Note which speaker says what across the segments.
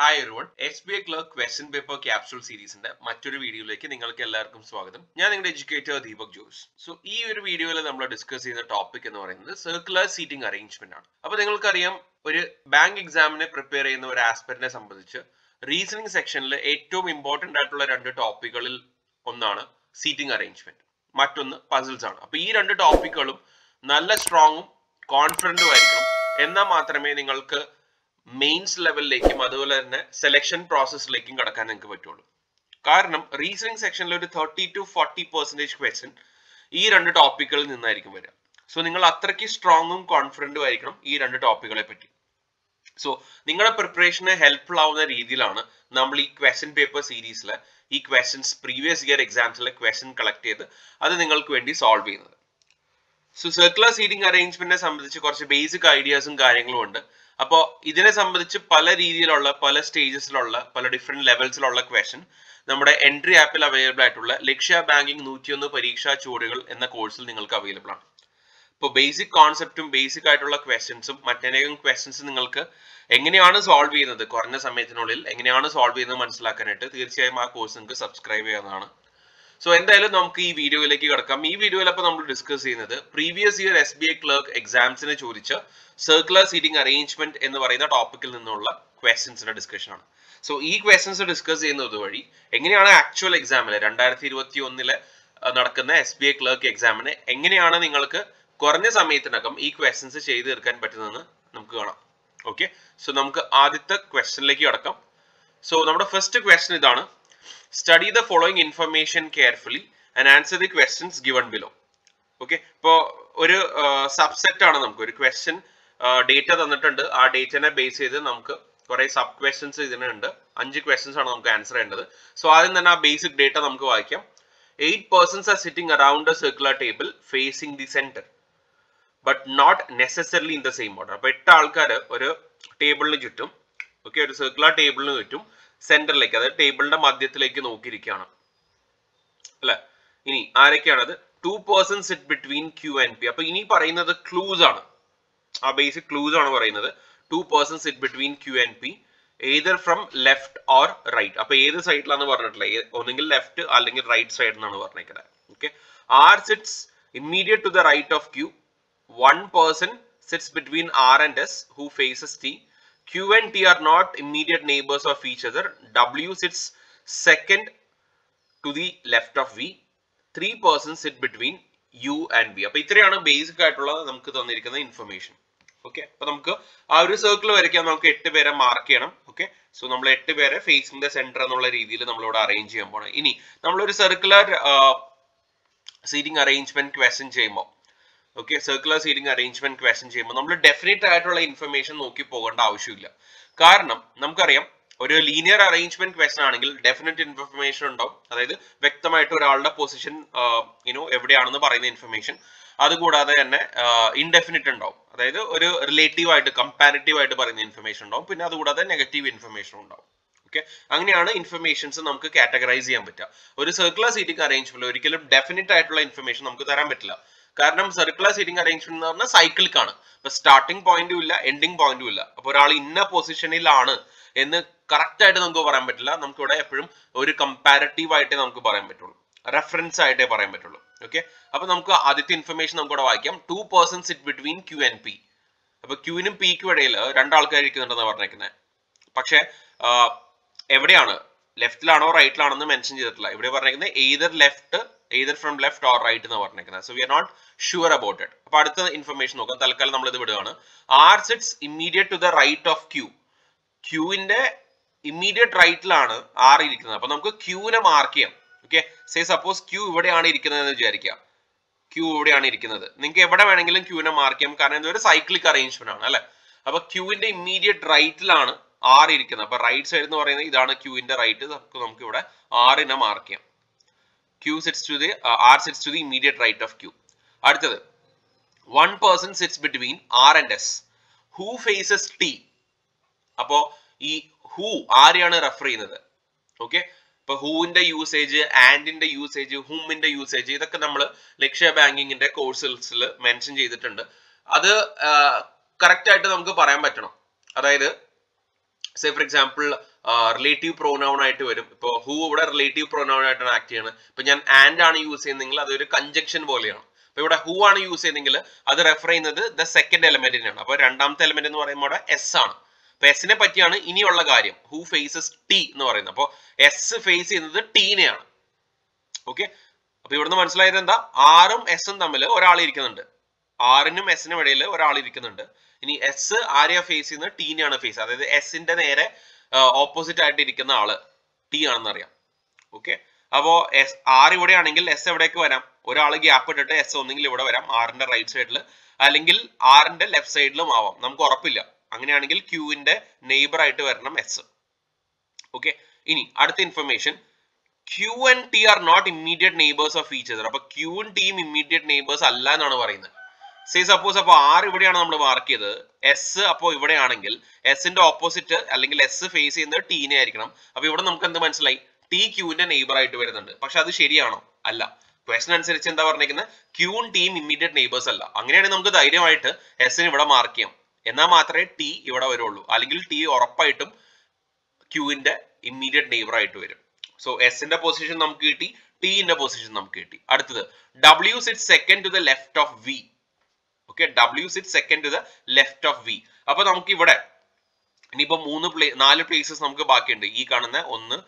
Speaker 1: Hi everyone, SBI clerk question paper capsule സീരീസിന്റെ മറ്റൊരു വീഡിയോയിലേക്ക് നിങ്ങൾക്ക് എല്ലാവർക്കും സ്വാഗതം. ഞാൻ നിങ്ങളുടെ എഡ്യൂക്കേറ്റർ ദീപക് ജോസ്. സോ ഈ ഒരു വീഡിയോയിൽ നമ്മൾ ഡിസ്കസ് ചെയ്യുന്ന ടോപ്പിക് എന്ന് പറയുന്നത് സർക്കുലർ സീറ്റിംഗ് അറേഞ്ച്മെന്റ് ആണ്. അപ്പൊ നിങ്ങൾക്കറിയാം, ഒരു ബാങ്ക് എക്സാമിനെ പ്രിപ്പയർ ചെയ്യുന്ന ഒരു ആസ്പിരന്റിനെ സംബന്ധിച്ച് റീസണിംഗ് സെക്ഷനിൽ ഏറ്റവും ഇമ്പോർട്ടന്റ് ആയിട്ടുള്ള രണ്ട് ടോപ്പിക്കുകളിൽ ഒന്നാണ് സീറ്റിംഗ് അറേഞ്ച്മെന്റ്, മറ്റൊന്ന് പസിൽസ് ആണ്. അപ്പൊ ഈ രണ്ട് ടോപ്പിക്കുകളും നല്ല സ്ട്രോങ്ങും കോൺഫിഡന്റും ആയിരിക്കണം. എന്നാൽ മാത്രമേ നിങ്ങൾക്ക് മെയിൻസ് ലെവലിലേക്കും അതുപോലെ തന്നെ സെലക്ഷൻ പ്രോസസ്സിലേക്കും കടക്കാൻ നിങ്ങൾക്ക് പറ്റുള്ളൂ. കാരണം റീസണിംഗ് സെക്ഷനിൽ ഒരു 30 to 40% ക്വസ്റ്റ്യൻ ഈ രണ്ട് ടോപ്പിക്കുകളിൽ നിന്നായിരിക്കും വരിക. സോ നിങ്ങൾ അത്രയ്ക്ക് സ്ട്രോങ്ങും കോൺഫിഡന്റും ആയിരിക്കണം ഈ രണ്ട് ടോപ്പിക്കുകളെ പറ്റി. സോ നിങ്ങളുടെ പ്രിപ്പറേഷന് ഹെൽപ്ഫുൾ ആവുന്ന രീതിയിലാണ് നമ്മൾ ഈ ക്വസ്റ്റ്യൻ പേപ്പർ സീരീസിലെ ഈ ക്വസ്റ്റ്യൻസ് പ്രീവിയസ് ഇയർ എക്സാംസിലെ ക്വസ്റ്റ്യൻ കളക്ട് ചെയ്ത് അത് നിങ്ങൾക്ക് വേണ്ടി സോൾവ് ചെയ്യുന്നത്. സോ സർക്കുലർ സീറ്റിംഗ് അറേഞ്ച്മെന്റിനെ സംബന്ധിച്ച് കുറച്ച് ബേസിക് ഐഡിയാസും കാര്യങ്ങളും ഉണ്ട്. അപ്പോൾ ഇതിനെ സംബന്ധിച്ച് പല രീതിയിലുള്ള, പല സ്റ്റേജസിലുള്ള, പല ഡിഫറെന്റ് ലെവൽസിലുള്ള ക്വസ്റ്റ്യൻ നമ്മുടെ എൻട്രി ആപ്പിൽ അവൈലബിൾ ആയിട്ടുള്ള ലക്ഷ്യ ബാങ്കിങ് 101 പരീക്ഷാ ചുവടുകൾ എന്ന കോഴ്സിൽ നിങ്ങൾക്ക് അവൈലബിൾ ആണ്. ഇപ്പോൾ ബേസിക് കോൺസെപ്റ്റും ബേസിക് ആയിട്ടുള്ള ക്വസ്റ്റ്യൻസും മറ്റനേകം ക്വസ്റ്റ്യൻസ് നിങ്ങൾക്ക് എങ്ങനെയാണ് സോൾവ് ചെയ്യുന്നത്, കുറഞ്ഞ സമയത്തിനുള്ളിൽ എങ്ങനെയാണ് സോൾവ് ചെയ്യുന്നത് മനസ്സിലാക്കാനായിട്ട് തീർച്ചയായും ആ കോഴ്സ് നിങ്ങൾക്ക് സബ്സ്ക്രൈബ് ചെയ്യാവുന്നതാണ്. സോ എന്തായാലും നമുക്ക് ഈ വീഡിയോയിലേക്ക് കിടക്കാം. ഈ വീഡിയോയിൽ അപ്പോൾ നമ്മൾ ഡിസ്കസ് ചെയ്യുന്നത് പ്രീവിയസ് ഇയർ SBI ക്ലർക്ക് എക്സാംസിന് ചോദിച്ച സർക്കുലർ സീറ്റിംഗ് അറേഞ്ച്മെന്റ് എന്ന് പറയുന്ന ടോപ്പിക്കിൽ നിന്നുള്ള ക്വസ്റ്റ്യൻസിന്റെ ഡിസ്കഷൻ ആണ്. സോ ഈ ക്വസ്റ്റ്യൻസ് ഡിസ്കസ് ചെയ്യുന്നത് വഴി എങ്ങനെയാണ് ആക്ച്വൽ എക്സാമില് 2021 നടക്കുന്ന SBI ക്ലർക്ക് എക്സാമിന് എങ്ങനെയാണ് നിങ്ങൾക്ക് കുറഞ്ഞ സമയത്തിനകം ഈ ക്വസ്റ്റ്യൻസ് ചെയ്തു തീർക്കാൻ പറ്റുന്നതെന്ന് നമുക്ക് കാണാം. ഓക്കെ, സോ നമുക്ക് ആദ്യത്തെ ക്വസ്റ്റ്യനിലേക്ക് കിടക്കാം. സോ നമ്മുടെ ഫസ്റ്റ് ക്വസ്റ്റ്യൻ ഇതാണ്: study the following information carefully and answer the questions given below. Okay, ഇപ്പോൾ ഒരു സബ്സെറ്റ് ആണ്, നമുക്ക് ഒരു ക്വസ്റ്റ്യൻ ഡേറ്റ തന്നിട്ടുണ്ട്. ആ ഡേറ്റനെ ബേസ് ചെയ്ത് നമുക്ക് കുറെ സബ് ക്വസ്റ്റ്യൻസ് ഇതിനുണ്ട്. 5 ക്വസ്റ്റ്യൻസ് ആണ് നമുക്ക് ആൻസർ ചെയ്യേണ്ടത്. സോ ആദ്യം തന്നെ ആ ബേസിക് ഡേറ്റ നമുക്ക് വായിക്കാം. 8 persons are sitting around a circular table facing the center but not necessarily in the same order. അപ്പൊ 8 ആൾക്കാർ ഒരു ടേബിളിന് ചുറ്റും, ഓക്കെ, ഒരു സർക്കുലർ ടേബിളിന് ചുറ്റും സെന്ററിലേക്ക്, അതായത് ടേബിളിന്റെ മധ്യത്തിലേക്ക് നോക്കിയിരിക്കുകയാണ് അല്ലെ. ഇനി ആരൊക്കെയാണത്? 2 persons sit between Q and P. അപ്പൊ ഇനി പറയുന്നത് ക്ലൂസ് ആണ്, ആ ബേസിക് ക്ലൂസ് ആണ് പറയുന്നത്. 2 persons sit between Q and P either from left or right. അപ്പൊ ഏത് സൈഡിലാണ് പറഞ്ഞിട്ടില്ല, ഒന്നെങ്കിൽ ലെഫ്റ്റ് അല്ലെങ്കിൽ റൈറ്റ് സൈഡ് എന്നാണ് പറഞ്ഞേക്കുന്നത്. Okay, R sits immediate to the right of Q. One person sits between R and S who faces T. Q and T are not immediate neighbors of each other. W sits second to the left of V. 3 persons sit between U and V. അപ്പൊ ഇത്രയാണ് basic ആയിട്ടുള്ള നമുക്ക് തന്നിരിക്കുന്ന information. Okay, അപ്പൊ നമുക്ക് ആ ഒരു circle വരയ്ക്കാൻ നമുക്ക് 8 പേരെ മാർക്ക് ചെയ്യണം. ഓക്കെ, സോ നമ്മൾ 8 പേരെ ഫേസിംഗ് ദ സെന്റർ എന്നുള്ള രീതിയിൽ നമ്മളിവിടെ അറേഞ്ച് ചെയ്യാൻ പോകണം. ഇനി നമ്മളൊരു സർക്കുലർ സീറ്റിംഗ് അറേഞ്ച്മെന്റ് ക്വസ്റ്റ്യൻ ചെയ്യുമ്പോൾ, okay, circular seating arrangement question ചെയ്യുമ്പോൾ നമ്മൾ ഡെഫിനറ്റ് ആയിട്ടുള്ള ഇൻഫർമേഷൻ നോക്കി പോകേണ്ട ആവശ്യമില്ല. കാരണം നമുക്കറിയാം, ഒരു ലീനിയർ അറേഞ്ച്മെന്റ് ക്വസ്റ്റ്യൻ ആണെങ്കിൽ ഡെഫിനറ്റ് ഇൻഫർമേഷൻ ഉണ്ടാവും. അതായത് വ്യക്തമായിട്ട് ഒരാളുടെ പൊസിഷൻ എവിടെയാണെന്ന് പറയുന്ന ഇൻഫർമേഷൻ. അതുകൂടാതെ തന്നെ ഇൻഡെഫിനിറ്റ് ഉണ്ടാവും, അതായത് ഒരു റിലേറ്റീവ് ആയിട്ട്, കമ്പാരിറ്റീവ് ആയിട്ട് പറയുന്ന ഇൻഫർമേഷൻ ഉണ്ടാവും. പിന്നെ അതുകൂടാതെ നെഗറ്റീവ് ഇൻഫർമേഷൻ ഉണ്ടാവും. ഓക്കെ, അങ്ങനെയാണ് ഇൻഫർമേഷൻസ് നമുക്ക് കാറ്റഗറൈസ് ചെയ്യാൻ പറ്റുക. ഒരു സർക്കുലർ സീറ്റിംഗ് അറേഞ്ച്മെന്റ് ഒരിക്കലും ഡെഫിനറ്റ് ആയിട്ടുള്ള ഇൻഫർമേഷൻ നമുക്ക് തരാൻ പറ്റില്ല. കാരണം സർക്കുലർ സീറ്റിംഗ് അറേഞ്ച്മെന്റ് എന്ന് പറഞ്ഞാൽ സൈക്കിളിക് ആണ്. ഇപ്പൊ സ്റ്റാർട്ടിംഗ് പോയിന്റും ഇല്ല, എൻഡിങ് പോയിന്റും ഇല്ല. അപ്പൊ ഒരാൾ ഇന്ന പൊസിഷനിലാണ് എന്ന് കറക്റ്റ് ആയിട്ട് നമുക്ക് പറയാൻ പറ്റില്ല. നമുക്ക് ഇവിടെ എപ്പോഴും ഒരു കമ്പാരിറ്റീവ് ആയിട്ടേ നമുക്ക് പറയാൻ പറ്റുള്ളൂ, റെഫറൻസ് ആയിട്ടേ പറയാൻ പറ്റുള്ളൂ. ഓക്കെ, അപ്പൊ നമുക്ക് ആദ്യത്തെ ഇൻഫർമേഷൻ നമുക്ക് ഇവിടെ വായിക്കാം. 2 persons sit between Q and P. അപ്പൊ ക്യൂവിനും പിക്കും ഇടയിൽ 2 ആൾക്കാർ ഇരിക്കുന്നുണ്ടെന്ന് പറഞ്ഞേക്കുന്നത്. പക്ഷെ എവിടെയാണ്, ലെഫ്റ്റിലാണോ റൈറ്റിലാണോ എന്ന് മെൻഷൻ ചെയ്തിട്ടില്ല. ഇവിടെ പറഞ്ഞേക്കുന്നത് either from left or right എന്ന് പറഞ്ഞേക്കുന്നത്. So we are not sure about it. അപ്പൊ അടുത്ത ഇൻഫർമേഷൻ നോക്കാം. തൽക്കാലം നമ്മൾ ഇത് വിടുകയാണ്. R sits immediate to the right of Q. ക്യൂവിന്റെ ഇമ്മീഡിയറ്റ് റൈറ്റിലാണ് R ഇരിക്കുന്നത്. അപ്പൊ നമുക്ക് ക്യൂവിനെ മാർക്ക് ചെയ്യാം. ഓക്കെ, സേ സപ്പോസ് ക്യൂ ഇവിടെയാണ് ഇരിക്കുന്നത് എന്ന് വിചാരിക്കുക. ക്യൂ ഇവിടെയാണ് ഇരിക്കുന്നത്. നിങ്ങൾക്ക് എവിടെ വേണമെങ്കിലും ക്യൂവിനെ മാർക്ക് ചെയ്യാം, കാരണം ഇതൊരു സൈക്ലിക് അറേഞ്ച്മെന്റ് ആണ് അല്ലെ. അപ്പൊ ക്യൂവിന്റെ ഇമ്മീഡിയറ്റ് റൈറ്റിലാണ് R ഇരിക്കുന്നത്. അപ്പൊ റൈറ്റ് സൈഡ് എന്ന് പറയുന്നത് ഇതാണ് ക്യൂവിന്റെ റൈറ്റ്. നമുക്ക് ഇവിടെ R നെ മാർക്ക് ചെയ്യാം. R sits to the immediate right of Q. അടുത്തത്, 1 person sits between R and S. Who faces T? അപ്പോ ഈ who ആരെയാണ് റെഫർ ചെയ്യുന്നത്? ഓക്കെ, ഇപ്പൊ ഹൂവിന്റെ യൂസേജ്, ആൻഡിന്റെ യൂസേജ്, ഹൂമിന്റെ യൂസേജ്, ഇതൊക്കെ നമ്മൾ ലക്ഷ്യ ബാങ്കിങ്ങിന്റെ കോഴ്സസിൽ മെൻഷൻ ചെയ്തിട്ടുണ്ട്. അത് കറക്റ്റ് ആയിട്ട് നമുക്ക് പറയാൻ പറ്റണം. അതായത് say for example relative pronoun ആയിട്ട് വരും. ഇപ്പോൾ ഹൂ ഇവിടെ റിലേറ്റീവ് പ്രോനൗൺ ആയിട്ടാണ് ആക്ട് ചെയ്യുന്നത്. ഇപ്പൊ ഞാൻ ആൻഡ് ആണ് യൂസ് ചെയ്യുന്നതെങ്കിൽ അതൊരു കഞ്ചക്ഷൻ പോലെയാണ്. അപ്പൊ ഇവിടെ ഹൂ ആണ് യൂസ് ചെയ്യുന്നതെങ്കിൽ അത് റെഫർ ചെയ്യുന്നത് ദ സെക്കൻഡ് എലമെന്റിനാണ്. അപ്പൊ രണ്ടാമത്തെ എലമെന്റ് എന്ന് പറയുമ്പോൾ അവിടെ എസ് ആണ്. അപ്പൊ എസിനെ പറ്റിയാണ് ഇനിയുള്ള കാര്യം. ഹൂ ഫേസസ് ടി എന്ന് പറയുന്നത്. അപ്പോൾ എസ് ഫേസ് ചെയ്യുന്നത് ടീനെയാണ്. ഓക്കെ, അപ്പൊ ഇവിടുന്ന് മനസ്സിലായത് എന്താ? ആറും എസും തമ്മിൽ ഒരാൾ ഇരിക്കുന്നുണ്ട്. ആറിനും എസിനും ഇടയിൽ ഒരാൾ ഇരിക്കുന്നുണ്ട്. ഇനി എസ് ആരെയാ ഫേസ് ചെയ്യുന്നത്? ടീനെയാണ് ഫേസ്. അതായത് എസിന്റെ നേരെ ഓപ്പോസിറ്റ് ആയിട്ട് ഇരിക്കുന്ന ആള് ടി ആണെന്ന് അറിയാം. ഓക്കെ, അപ്പോ ആർ ഇവിടെ ആണെങ്കിൽ എസ് എവിടേക്ക് വരാം? ഒരാൾ ഗ്യാപ്പ് ഇട്ടിട്ട് എസ് ഒന്നെങ്കിൽ ഇവിടെ വരാം, ആറിന്റെ റൈറ്റ് സൈഡിൽ, അല്ലെങ്കിൽ ആറിന്റെ ലെഫ്റ്റ് സൈഡിലും ആവാം, നമുക്ക് ഉറപ്പില്ല. അങ്ങനെയാണെങ്കിൽ ക്യൂവിന്റെ നെയ്ബർ ആയിട്ട് വരണം എസ്. ഓക്കെ, ഇനി അടുത്ത information, Q and T are not immediate neighbours of each other. അപ്പൊ ക്യൂവും ടിയും ഇമ്മീഡിയറ്റ് നെയ്ബേഴ്സ് അല്ല എന്നാണ് പറയുന്നത്. സേ സപ്പോസ് അപ്പൊ ആർ ഇവിടെയാണ് നമ്മൾ മാർക്ക് ചെയ്തത്, എസ് അപ്പോൾ ഇവിടെയാണെങ്കിൽ എസിന്റെ ഓപ്പോസിറ്റ് അല്ലെങ്കിൽ എസ് ഫേസ് ചെയ്യുന്നത് ടീനെ ആയിരിക്കണം. അപ്പൊ ഇവിടെ നമുക്ക് എന്ത് മനസ്സിലായി? ടി ക്യൂവിന്റെ നെയ്ബർ ആയിട്ട് വരുന്നുണ്ട്. പക്ഷെ അത് ശരിയാണോ? അല്ല. ക്വസ്റ്റൻ അനുസരിച്ച് എന്താ പറഞ്ഞിരിക്കുന്നത്? ക്യൂവും ടിയും ഇമ്മീഡിയറ്റ് നെയ്ബേഴ്സ് അല്ല. അങ്ങനെയാണെങ്കിൽ നമുക്ക് ധൈര്യമായിട്ട് എസിന് ഇവിടെ മാർക്ക് ചെയ്യാം. എന്നാൽ മാത്രമേ ടി ഇവിടെ വരുള്ളൂ. അല്ലെങ്കിൽ ടി ഉറപ്പായിട്ടും ക്യൂവിന്റെ ഇമ്മീഡിയറ്റ് നെയ്ബർ ആയിട്ട് വരും. സോ എസിന്റെ പൊസിഷൻ നമുക്ക് കിട്ടി, ടിന്റെ പൊസിഷൻ നമുക്ക് കിട്ടി. അടുത്തത്, W sit second to the left of V. Okay, W sit second to the left of V. അപ്പൊ നമുക്ക് ഇവിടെ ഇനിയിപ്പോ 4 പ്ലേസസ് നമുക്ക് ബാക്കിയുണ്ട്. ഈ കാണുന്ന 1,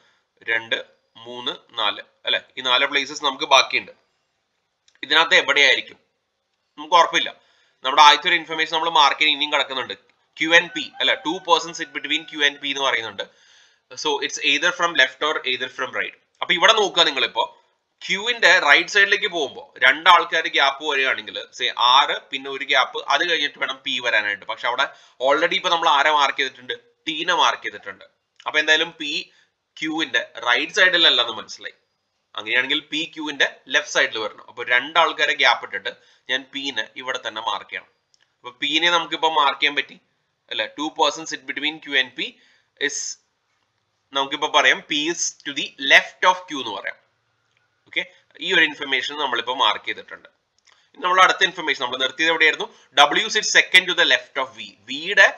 Speaker 1: 2, 3, 4 അല്ലെ, ഈ 4 പ്ലേസസ് നമുക്ക് ബാക്കിയുണ്ട്. ഇതിനകത്ത് എവിടെയായിരിക്കും നമുക്ക് ഉറപ്പില്ല. നമ്മുടെ ആദ്യത്തെ ഒരു ഇൻഫർമേഷൻ നമ്മൾ മാർക്ക് ചെയ്യാൻ ഇനിയും കിടക്കുന്നുണ്ട്. ക്യു ആൻഡ് പി അല്ലെ, 2 person sit between Q and P എന്ന് പറയുന്നുണ്ട്. So it's either from left or either from right. അപ്പൊ ഇവിടെ നോക്കുക നിങ്ങളിപ്പോ, ക്യൂവിന്റെ റൈറ്റ് സൈഡിലേക്ക് പോകുമ്പോൾ 2 ആൾക്കാർ ഗ്യാപ്പ് വരികയാണെങ്കിൽ സേ 6 പിന്നെ ഒരു ഗ്യാപ്പ്, അത് കഴിഞ്ഞിട്ട് വേണം പി വരാനായിട്ട്. പക്ഷെ അവിടെ ഓൾറെഡി ഇപ്പൊ നമ്മൾ ആരെ മാർക്ക് ചെയ്തിട്ടുണ്ട്? ടീനെ മാർക്ക് ചെയ്തിട്ടുണ്ട്. അപ്പൊ എന്തായാലും പി ക്യൂവിന്റെ റൈറ്റ് സൈഡിലല്ലെന്ന് മനസ്സിലായി. അങ്ങനെയാണെങ്കിൽ പി ക്യൂവിന്റെ ലെഫ്റ്റ് സൈഡിൽ വരണം. അപ്പൊ 2 ആൾക്കാരെ ഗ്യാപ്പ് ഇട്ടിട്ട് ഞാൻ പീനെ ഇവിടെ തന്നെ മാർക്ക് ചെയ്യണം. അപ്പൊ പീനെ നമുക്കിപ്പോ മാർക്ക് ചെയ്യാൻ പറ്റി അല്ലെ. 2 person sit between Q and P is, നമുക്കിപ്പോ പറയാം P is to the left of Q എന്ന് പറയാം. ഓക്കെ, ഈ ഒരു ഇൻഫർമേഷൻ നമ്മളിപ്പോ മാർക്ക് ചെയ്തിട്ടുണ്ട്. നമ്മൾ അടുത്ത ഇൻഫർമേഷൻ നമ്മൾ നിർത്തിയത് എവിടെയായിരുന്നു? W sit second to the left of V. വിയുടെ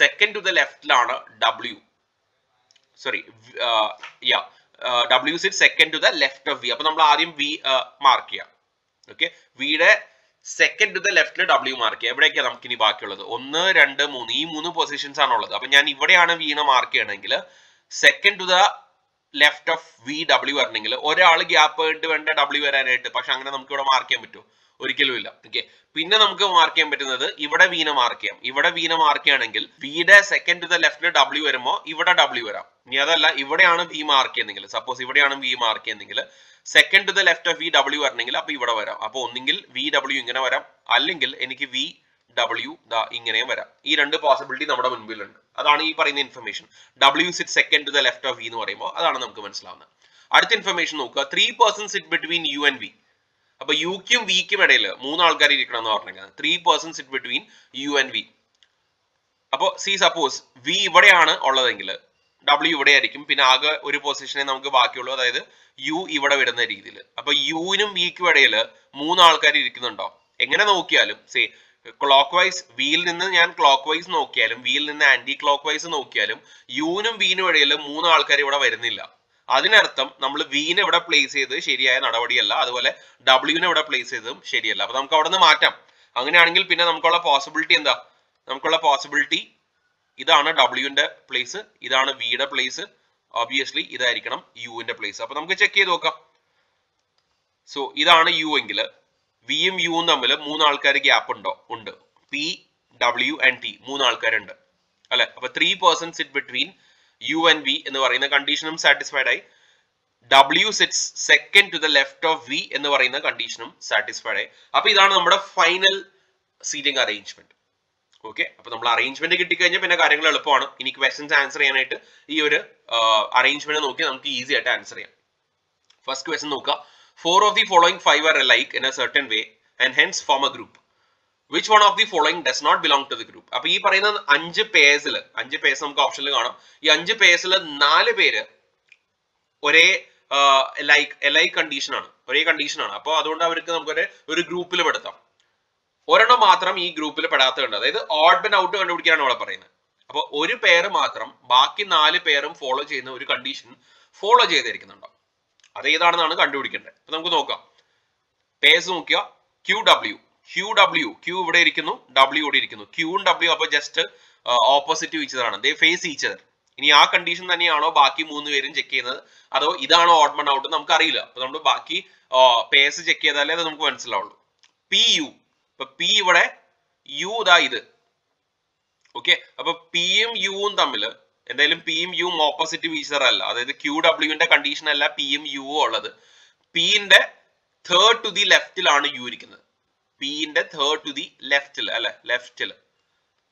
Speaker 1: സെക്കൻഡ് ടു ദ ലെഫ്റ്റിലാണ് W. Sorry, W sit second to the left of V. അപ്പൊ നമ്മൾ ആദ്യം വി മാർക്ക് ചെയ്യാം. ഓക്കെ, വിയുടെ സെക്കൻഡ് ടു ദ ലെഫ്റ്റിൽ ഡബ്ല്യു മാർക്ക് ചെയ്യാം. എവിടെയൊക്കെയാണ് നമുക്ക് ഇനി ബാക്കിയുള്ളത്? 1, 2, 3 ഈ 3 പൊസിഷൻസ് ആണുള്ളത്. അപ്പൊ ഞാൻ ഇവിടെയാണ് വീണ മാർക്ക് ചെയ്യണമെങ്കിൽ second to the left of V W വരണമെങ്കിൽ ഒരാൾ ഗ്യാപ്പ് ആയിട്ട് വേണ്ട ഡബ്ല്യു വരാനായിട്ട്. പക്ഷെ അങ്ങനെ നമുക്ക് ഇവിടെ മാർക്ക് ചെയ്യാൻ പറ്റുമോ? ഒരിക്കലും ഇല്ല. ഓക്കെ, പിന്നെ നമുക്ക് മാർക്ക് ചെയ്യാൻ പറ്റുന്നത് ഇവിടെ വീനെ മാർക്ക് ചെയ്യാം. ഇവിടെ വീനെ മാർക്ക് ചെയ്യുകയാണെങ്കിൽ വിയുടെ സെക്കൻഡ് ടു ദ ലെഫ്റ്റിൽ ഡബ്ല്യു വരുമ്പോൾ ഇവിടെ ഡബ്ല്യു വരാം. ഇനി അതല്ല, ഇവിടെയാണ് വി മാർക്ക് ചെയ്യുന്നെങ്കിൽ, സപ്പോസ് ഇവിടെയാണ് വി മാർക്ക് ചെയ്യുന്നെങ്കിൽ second to the left of V W വരണമെങ്കിൽ അപ്പൊ ഇവിടെ വരാം. അപ്പൊ ഒന്നെങ്കിൽ വി ഡബ്ല്യു ഇങ്ങനെ വരാം, അല്ലെങ്കിൽ എനിക്ക് വി ഡബ്ല്യു ഇങ്ങനെയും വരാം. ഈ 2 പോസിബിലിറ്റി നമ്മുടെ മുൻപിലുണ്ട്. അതാണ് ഈ പറയുന്ന information. W sit second to the left of V എന്ന് പറയുമ്പോൾ അതാണ് നമുക്ക് മനസ്സിലാവുന്നത്. അടുത്ത ഇൻഫർമേഷൻ നോക്കുക, 3 person sit between U and V. അപ്പൊ യുക്കും വിക്കും ഇടയിൽ 3 ആൾക്കാർ ഇരിക്കണം എന്ന് പറഞ്ഞാൽ 3 person sit between U and V. അപ്പൊ സപ്പോസ് വി ഇവിടെയാണ് ഉള്ളതെങ്കിൽ ഡബ്ല്യു ഇവിടെ ആയിരിക്കും. പിന്നെ ആകെ ഒരു പൊസിഷനെ നമുക്ക് ബാക്കിയുള്ളൂ, അതായത് യു ഇവിടെ വരുന്ന രീതിയിൽ. അപ്പൊ യുവിനും വിക്കും ഇടയിൽ 3 ആൾക്കാർ ഇരിക്കുന്നുണ്ടോ? എങ്ങനെ നോക്കിയാലും ക്ലോക്ക് വൈസ്, വിയിൽ നിന്ന് ഞാൻ ക്ലോക്ക് വൈസ് നോക്കിയാലും വിയിൽ നിന്ന് ആന്റി ക്ലോക്ക് വൈസ് നോക്കിയാലും യുവിനും വിനും ഇടയിൽ 3 ആൾക്കാർ ഇവിടെ വരുന്നില്ല. അതിനർത്ഥം നമ്മൾ വിനെ ഇവിടെ പ്ലേസ് ചെയ്ത് ശരിയായ നടപടിയല്ല, അതുപോലെ ഡബ്ല്യുവിനെ ഇവിടെ പ്ലേസ് ചെയ്തതും ശരിയല്ല. അപ്പൊ നമുക്ക് അവിടെ നിന്ന് മാറ്റാം. അങ്ങനെയാണെങ്കിൽ പിന്നെ നമുക്കുള്ള പോസിബിലിറ്റി എന്താ? നമുക്കുള്ള പോസിബിലിറ്റി ഇതാണ് ഡബ്ല്യുവിന്റെ പ്ലേസ്, ഇതാണ് വിയുടെ പ്ലേസ്, ഒബ്വിയസ്ലി ഇതായിരിക്കണം യുവിന്റെ പ്ലേസ്. അപ്പൊ നമുക്ക് ചെക്ക് ചെയ്ത് നോക്കാം. സോ ഇതാണ് യു എങ്കിൽ വിയും യുവും തമ്മിൽ 3 ആൾക്കാർ ഗ്യാപ്പ് ഉണ്ടോ? ഉണ്ട്. പി, ഡബ്ല്യു ആൻഡ് ടി 3 ആൾക്കാരുണ്ട് അല്ലെ. അപ്പൊ 3 person sit between U and V എന്ന് പറയുന്ന കണ്ടീഷനും സാറ്റിസ്ഫൈഡ് ആയി. W sits second to the left of V എന്ന് പറയുന്ന കണ്ടീഷനും സാറ്റിസ്ഫൈഡ് ആയി. അപ്പൊ ഇതാണ് നമ്മുടെ ഫൈനൽ സീറ്റിംഗ് അറേഞ്ച്മെന്റ്. ഓക്കെ, അപ്പൊ നമ്മൾ അറേഞ്ച്മെന്റ് കിട്ടിക്കഴിഞ്ഞാൽ പിന്നെ കാര്യങ്ങൾ എളുപ്പമാണ്. ഇനി ക്വസ്റ്റൻസ് ആൻസർ ചെയ്യാനായിട്ട് ഈ ഒരു അറേഞ്ച്മെന്റ് നോക്കി നമുക്ക് ഈസി ആയിട്ട് ആൻസർ ചെയ്യാം. ഫസ്റ്റ് ക്വസ്റ്റൻ നോക്കുക. 4 of the following 5 are alike in a certain way and hence form a group. Which one of the following does not belong to the group? അപ്പൊ ഈ പറയുന്ന 5 പേഴ്സിൽ 5 പേഴ്സ് നമുക്ക് ഓപ്ഷനിൽ കാണാം. ഈ 5 പേഴ്സിൽ 4 പേര് ഒരേ ലൈക്ക് കണ്ടീഷനാണ്, ഒരേ കണ്ടീഷനാണ്. അപ്പോൾ അതുകൊണ്ട് അവർക്ക് നമുക്ക് ഒരു ഗ്രൂപ്പിൽ പെടുത്താം. ഒരെണ്ണം മാത്രം ഈ ഗ്രൂപ്പിൽ പെടാത്തതുണ്ട്. അതായത് ഓഡ് ബൻ ഔട്ട് കണ്ടുപിടിക്കാനാണ് ഇവിടെ പറയുന്നത്. അപ്പോൾ ഒരു പെയർ മാത്രം ബാക്കി 4 പെയറും ഫോളോ ചെയ്യുന്ന ഒരു കണ്ടീഷൻ ഫോളോ ചെയ്തിരിക്കുന്നുണ്ടോ, അത് ഏതാണെന്നാണ് കണ്ടുപിടിക്കേണ്ടത്. അപ്പൊ നമുക്ക് നോക്കാം. പേഴ്സ് നോക്കിയാ ക്യൂ ഇവിടെ ഇരിക്കുന്നു, ഡബ്ല്യു ഇവിടെ ഇരിക്കുന്നു. ക്യൂവും ഡബ്ല്യു അപ്പൊ ജസ്റ്റ് ഓപ്പോസിറ്റ് ഈച്ചതാണ്, ദേ ഫേസ് ഈച്ചർ. ഇനി ആ കണ്ടീഷൻ തന്നെയാണോ ബാക്കി 3 പേരും ചെക്ക് ചെയ്യുന്നത്, അതോ ഇതാണോ ഓഡ് മൺ ഔട്ട് നമുക്ക് അറിയില്ല. അപ്പൊ നമ്മൾ ബാക്കി പേഴ്സ് ചെക്ക് ചെയ്താലേ അത് നമുക്ക് മനസ്സിലാവുള്ളൂ. പി യു, ഇപ്പൊ പി ഇവിടെ, യു ഇതാ ഇത്. ഓക്കെ, അപ്പൊ പിയും യുവും തമ്മിൽ എന്തായാലും പിയും യുവും ഓപ്പോസിറ്റ് ഈച്ചർ അല്ല, അതായത് ക്യൂ ഡബ്ല്യുവിന്റെ കണ്ടീഷൻ അല്ല പിയും യുവും ഉള്ളത്. പിന്റെ തേർഡ് ടു ദി ലെഫ്റ്റിലാണ് യു ഇരിക്കുന്നത്. പിന്റെ തേർഡ് ടു ദി ലെഫ്റ്റിൽ അല്ലെ,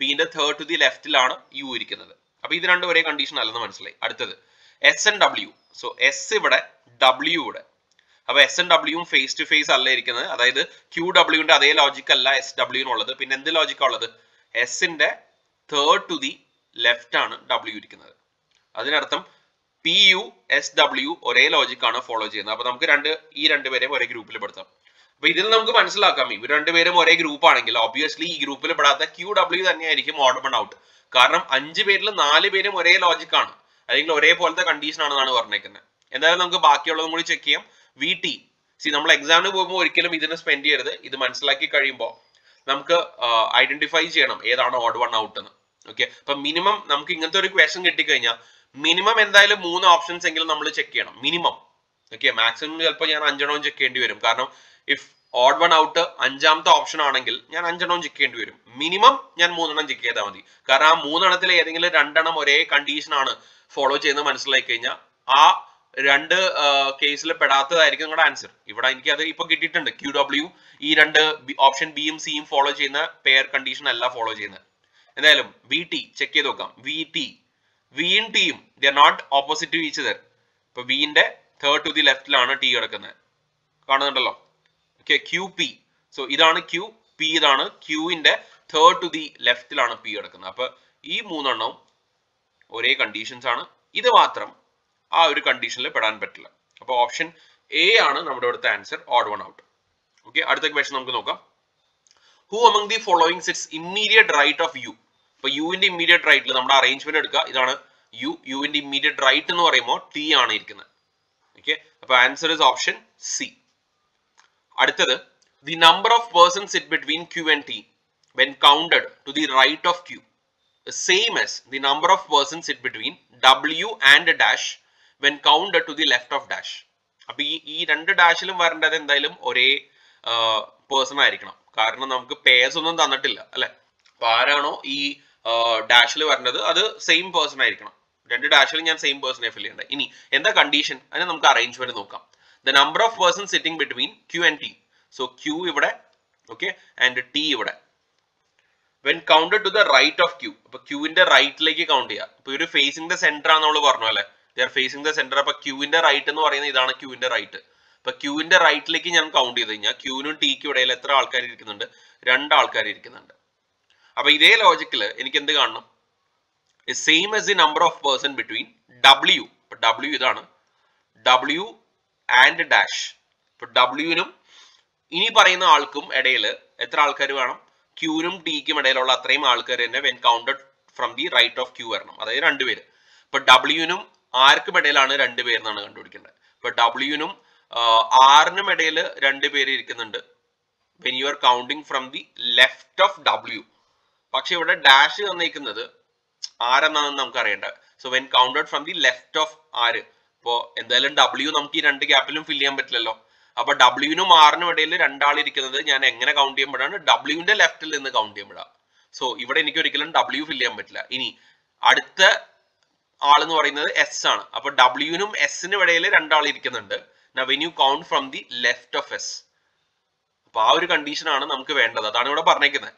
Speaker 1: പിന്റെ തേർഡ് ടു ദി ലെഫ്റ്റിലാണ് യു ഇരിക്കുന്നത്. അപ്പൊ ഇത് രണ്ടും ഒരേ കണ്ടീഷൻ അല്ലെന്ന് മനസ്സിലായി. അടുത്തത് S and W. So S ഇവിടെ, ഡബ്ല്യു ഇവിടെ. അപ്പൊ എസ് ആൻഡ് ഡബ്ല്യുവും ഫേസ് ടു ഫേസ് അല്ല ഇരിക്കുന്നത്, അതായത് ക്യൂ ഡബ്ല്യുവിന്റെ അതേ ലോജിക് അല്ല എസ് ഡബ്ല്യുവിനുള്ളത്. പിന്നെ എന്ത് ലോജിക്കാ ഉള്ളത്? എസിന്റെ തേർഡ് ടു ദി ലെഫ്റ്റ് ആണ് ഡബ്ല്യു ഇരിക്കുന്നത്. അതിനർത്ഥം പി യു എസ് ഡബ്ല്യു ഒരേ ലോജിക്കാണ് ഫോളോ ചെയ്യുന്നത്. അപ്പൊ നമുക്ക് ഈ രണ്ടുപേരെയും ഒരേ ഗ്രൂപ്പിൽ പെടുത്താം. അപ്പൊ ഇതിൽ നമുക്ക് മനസ്സിലാക്കാം, ഇവർ രണ്ടുപേരും ഒരേ ഗ്രൂപ്പ് ആണെങ്കിൽ ഒബ്വിയസ്ലി ഈ ഗ്രൂപ്പിൽ പെടാത്ത ക്യൂ ഡബ്ല്യു തന്നെയായിരിക്കും ഓഡ് മൺ ഔട്ട്. കാരണം 5 പേരിൽ 4 പേരും ഒരേ ലോജിക്കാണ്, അല്ലെങ്കിൽ ഒരേപോലത്തെ കണ്ടീഷൻ ആണെന്നാണ് പറഞ്ഞേക്കുന്നത്. എന്തായാലും നമുക്ക് ബാക്കിയുള്ളതും കൂടി ചെക്ക് ചെയ്യാം. വി ടി നമ്മൾ എക്സാമിന് പോകുമ്പോൾ ഒരിക്കലും ഇതിന് സ്പെൻഡ് ചെയ്യരുത്. ഇത് മനസ്സിലാക്കി കഴിയുമ്പോൾ നമുക്ക് ഐഡന്റിഫൈ ചെയ്യണം ഏതാണ് ഓഡ് വൺ ഔട്ട് എന്ന്. ഓക്കെ, അപ്പൊ മിനിമം നമുക്ക് ഇങ്ങനത്തെ ഒരു ക്വസ്റ്റൻ കിട്ടിക്കഴിഞ്ഞാൽ മിനിമം എന്തായാലും 3 ഓപ്ഷൻസ് എങ്കിലും നമ്മൾ ചെക്ക് ചെയ്യണം, മിനിമം. ഓക്കെ, മാക്സിമം ചിലപ്പോൾ ഞാൻ 5 എണ്ണവും ചെക്ക് ചെയ്യേണ്ടി വരും. കാരണം ഇഫ് ഓഡ് വൺ ഔട്ട് 5ാമത്തെ ഓപ്ഷൻ ആണെങ്കിൽ ഞാൻ 5 എണ്ണവും ചെക്ക് ചെയ്യേണ്ടി വരും. മിനിമം ഞാൻ 3 എണ്ണം ചെക്ക് ചെയ്താൽ മതി. കാരണം ആ 3 എണ്ണത്തിൽ ഏതെങ്കിലും 2 എണ്ണം ഒരേ കണ്ടീഷൻ ആണ് ഫോളോ ചെയ്യുന്നത് മനസ്സിലാക്കി കഴിഞ്ഞാൽ ആ 2 കേസിൽ പെടാത്തതായിരിക്കും നിങ്ങളുടെ ആൻസർ. ഇവിടെ എനിക്ക് അത് ഇപ്പൊ കിട്ടിയിട്ടുണ്ട്. ക്യൂ ഡബ്ല്യു ഈ 2 ഓപ്ഷൻ ബിയും സിയും ഫോളോ ചെയ്യുന്ന പെയർ കണ്ടീഷൻ അല്ല ഫോളോ ചെയ്യുന്നത്. എന്തായാലും വി ടി ചെക്ക് ചെയ്ത് നോക്കാം. വിയും ടിയും they are not opposite to each other. ഇപ്പൊ വിന്റെ തേർഡ് ടു ദി ലെഫ്റ്റിലാണ് ടി കിടക്കുന്നത്, കാണുന്നുണ്ടല്ലോ. Okay, Q P. സോ ഇതാണ് ക്യൂ, പി ഇതാണ്. ക്യൂവിന്റെ തേർഡ് ടു ദി ലെഫ്റ്റിലാണ് പി കിടക്കുന്നത്. അപ്പൊ ഈ 3 എണ്ണവും ഒരേ കണ്ടീഷൻസ് ആണ്. ഇത് മാത്രം ആ ഒരു കണ്ടീഷനിൽ പെടാൻ പറ്റില്ല. അപ്പൊ ഓപ്ഷൻ എ ആണ് നമ്മുടെ ഇവിടുത്തെ answer, odd one out. Okay, അടുത്ത ക്വസ്റ്റൻ നമുക്ക് നോക്കാം. Who among the following sits immediate right of U. അപ്പൊ യുവിന്റെ ഇമ്മീഡിയറ്റ് റൈറ്റിൽ നമ്മുടെ അറേഞ്ച്മെന്റ് എടുക്കുക. ഇതാണ് യുവിന്റെ ഇമ്മീഡിയറ്റ് റൈറ്റ് എന്ന് പറയുമ്പോൾ ടി ആണ് ഇരിക്കുന്നത്. ഓക്കെ, അപ്പൊ ആൻസർ ഇസ് ഓപ്ഷൻ സി. അടുത്തത് the number of persons sit between Q and T when counted to the right of Q same as the number of persons sit between W and dash when counted to the left of dash. അപ്പൊ ഈ 2 ഡാഷിലും വരേണ്ടത് എന്തായാലും ഒരേ person ആയിരിക്കണം. കാരണം നമുക്ക് purse ഒന്നും തന്നിട്ടില്ല അല്ലെ. അപ്പൊ ആരാണോ ഈ ഡാഷിൽ വരേണ്ടത് അത് സെയിം പേഴ്സൺ ആയിരിക്കണം. 2 ഡാഷിൽ ഞാൻ സെയിം പേഴ്സണെ ഫിൽ ചെയ്യേണ്ടത്. ഇനി എന്താ കണ്ടീഷൻ, അതിന് നമുക്ക് അറേഞ്ച്മെന്റ് നോക്കാം. The number of person sitting between Q and T. So Q ഇവിടെ, ഓക്കെ, ആൻഡ് ടി ഇവിടെ. When counted to the right of Q, അപ്പൊ ക്യൂവിന്റെ റൈറ്റിലേക്ക് കൗണ്ട് ചെയ്യുക. അപ്പൊ ഒരു ഫേസിംഗ് ദ സെന്റർ ആണെന്ന് നമ്മൾ പറഞ്ഞു അല്ലെ, they are facing the centre. അപ്പൊ ക്യൂവിന്റെ റൈറ്റ് എന്ന് പറയുന്നത് ഇതാണ് ക്യൂവിന്റെ റൈറ്റ്. അപ്പൊ ക്യൂവിന്റെ റൈറ്റിലേക്ക് ഞാൻ കൗണ്ട് ചെയ്ത് കഴിഞ്ഞാൽ ക്യൂവിനും ടിക്കും ഇടയിൽ എത്ര ആൾക്കാർ ഇരിക്കുന്നുണ്ട്? 2 ആൾക്കാർ ഇരിക്കുന്നുണ്ട്. അപ്പൊ ഇതേ ലോജിക്കില് എനിക്ക് എന്ത് കാണണം? Same as the number of person between W. ഇപ്പൊ ഡബ്ല്യു ഇതാണ്, ഡബ്ല്യു ആൻഡ് ഡാഷ്. ഇപ്പൊ ഡബ്ല്യുവിനും ഇനി പറയുന്ന ആൾക്കും ഇടയിൽ എത്ര ആൾക്കാർ വേണം? ക്യൂനും ടിക്കും ഇടയിലുള്ള അത്രയും ആൾക്കാർ തന്നെ when counted from the right of Q വരണം, അതായത് 2 പേര്. ഇപ്പൊ ഡബ്ല്യുവിനും ആർക്കും ഇടയിലാണ് 2 പേരെന്നാണ് കണ്ടുപിടിക്കേണ്ടത്. ഇപ്പൊ ഡബ്ല്യുവിനും ആറിനും ഇടയിൽ 2 പേര് ഇരിക്കുന്നുണ്ട് when you are counting from the left of W. പക്ഷെ ഇവിടെ ഡാഷ് തന്നിരിക്കുന്നത് ആരെന്നാണെന്ന് നമുക്ക് അറിയേണ്ട. So when counted from the left of ആര്. ഇപ്പോ എന്തായാലും ഡബ്ല്യു നമുക്ക് ഈ 2 ഗ്യാപ്പിലും ഫിൽ ചെയ്യാൻ പറ്റില്ലല്ലോ. അപ്പൊ ഡബ്ല്യുവിനും ആറിനും ഇടയിൽ 2 ആൾ ഇരിക്കുന്നത് ഞാൻ എങ്ങനെ കൗണ്ട് ചെയ്യുമ്പോഴാണ്? ഡബ്ല്യുവിന്റെ ലെഫ്റ്റിൽ നിന്ന് കൗണ്ട് ചെയ്യുമ്പോഴാണ്. സോ ഇവിടെ എനിക്ക് ഒരിക്കലും ഡബ്ല്യു ഫിൽ ചെയ്യാൻ പറ്റില്ല. ഇനി അടുത്ത ആളെന്ന് പറയുന്നത് എസ് ആണ്. അപ്പൊ ഡബ്ല്യുവിനും എസിനും ഇടയിൽ 2 ആൾ ഇരിക്കുന്നുണ്ട്. When you count from the left of S. അപ്പൊ ആ ഒരു കണ്ടീഷൻ ആണ് നമുക്ക് വേണ്ടത്, അതാണ് ഇവിടെ പറഞ്ഞേക്കുന്നത്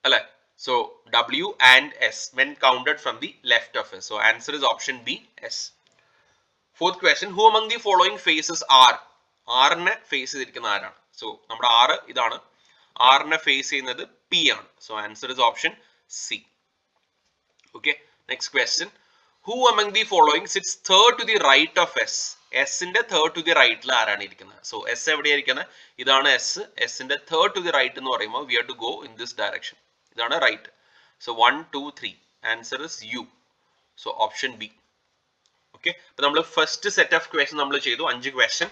Speaker 1: അല്ലെ. So W and S when counted from the left of S. So answer is option B, S. Fourth question, who among the following faces R? R ne face ചെയ്തിരിക്കുന്ന ആരാണ്? So നമ്മുടെ R ഇതാണ്, R ne face ചെയ്യുന്നത് P ആണ്. So answer is option C. Okay, next question, who among the following sits third to the right of S? S ന്റെ third to the right ൽ ആരാണ് ഇരിക്കുന്നത്? So S എവിടെയാണ് ഇരിക്കുന്നത്? ഇതാണ് S. S ന്റെ third to the right എന്ന് പറയുമ്പോൾ we have to go in this direction. ഇതാണ് right. So 1 2 3 answer is U. So option B. Okay, അപ്പൊ നമ്മൾ ഫസ്റ്റ് സെറ്റ് ഓഫ് ക്വസ്റ്റൻ നമ്മൾ ചെയ്തു, 5 ക്വസ്റ്റൻ.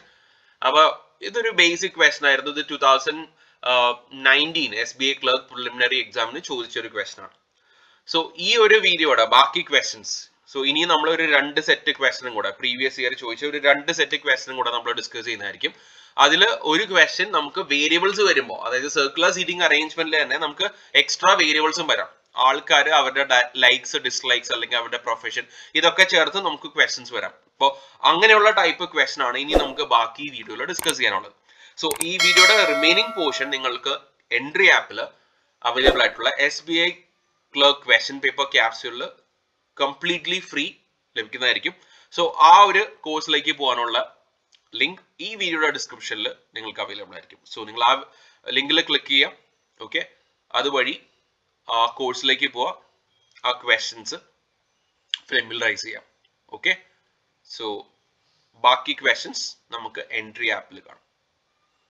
Speaker 1: അപ്പൊ ഇതൊരു ബേസിക് ക്വസ്റ്റൻ ആയിരുന്നു. ഇത് 2019 SBI ക്ലർക്ക് പ്രിലിമിനറി എക്സാമിന് ചോദിച്ച ഒരു ക്വസ്റ്റൻ ആണ്. സോ ഈ ഒരു വീഡിയോയുടെ ബാക്കി ക്വസ്റ്റൻസ്, സോ ഇനി നമ്മൾ ഒരു 2 സെറ്റ് ക്വസ്റ്റനും കൂടെ പ്രീവിയസ് ഇയർ ചോദിച്ച ഒരു 2 സെറ്റ് ക്വസ്റ്റനും കൂടെ നമ്മൾ ഡിസ്കസ് ചെയ്യുന്നതായിരിക്കും. അതിൽ ഒരു ക്വസ്റ്റ്യൻ നമുക്ക് വേരിയബിൾസ് വരുമ്പോൾ, അതായത് സർക്കുലർ സീറ്റിംഗ് അറേഞ്ച്മെന്റിൽ തന്നെ നമുക്ക് എക്സ്ട്രാ വേരിയബിൾസും വരാം. ആൾക്കാർ അവരുടെ ലൈക്സ്, ഡിസ്ലൈക്സ് അല്ലെങ്കിൽ അവരുടെ പ്രൊഫഷൻ ഇതൊക്കെ ചേർത്ത് നമുക്ക് ക്വസ്റ്റ്യൻസ് വരാം. അപ്പോൾ അങ്ങനെയുള്ള ടൈപ്പ് ക്വസ്റ്റൻ ആണ് ഇനി നമുക്ക് ബാക്കി വീഡിയോയിൽ ഡിസ്കസ് ചെയ്യാനുള്ളത്. സോ ഈ വീഡിയോയുടെ റിമൈനിങ് പോർഷൻ നിങ്ങൾക്ക് എൻട്രി ആപ്പിൽ അവൈലബിൾ ആയിട്ടുള്ള SBI ക്ലർക്ക് ക്വസ്റ്റൻ പേപ്പർ ക്യാപ്സ്യൂളിൽ കംപ്ലീറ്റ്ലി ഫ്രീ ലഭിക്കുന്നതായിരിക്കും. സോ ആ ഒരു കോഴ്സിലേക്ക് പോകാനുള്ള ലിങ്ക് ഈ വീഡിയോയുടെ ഡിസ്ക്രിപ്ഷനിൽ നിങ്ങൾക്ക് അവൈലബിൾ ആയിരിക്കും. സോ നിങ്ങൾ ആ ലിങ്കിൽ ക്ലിക്ക് ചെയ്യാം. ഓക്കെ, അതുവഴി ആ കോഴ്സിലേക്ക് പോവാം, ആ ക്വസ്റ്റ്യൻസ് ഫെമിലറൈസ് ചെയ്യാം. ഓക്കെ, സോ ബാക്കി ക്വസ്റ്റ്യൻസ് നമുക്ക് എൻട്രി ആപ്പിൽ കാണാം.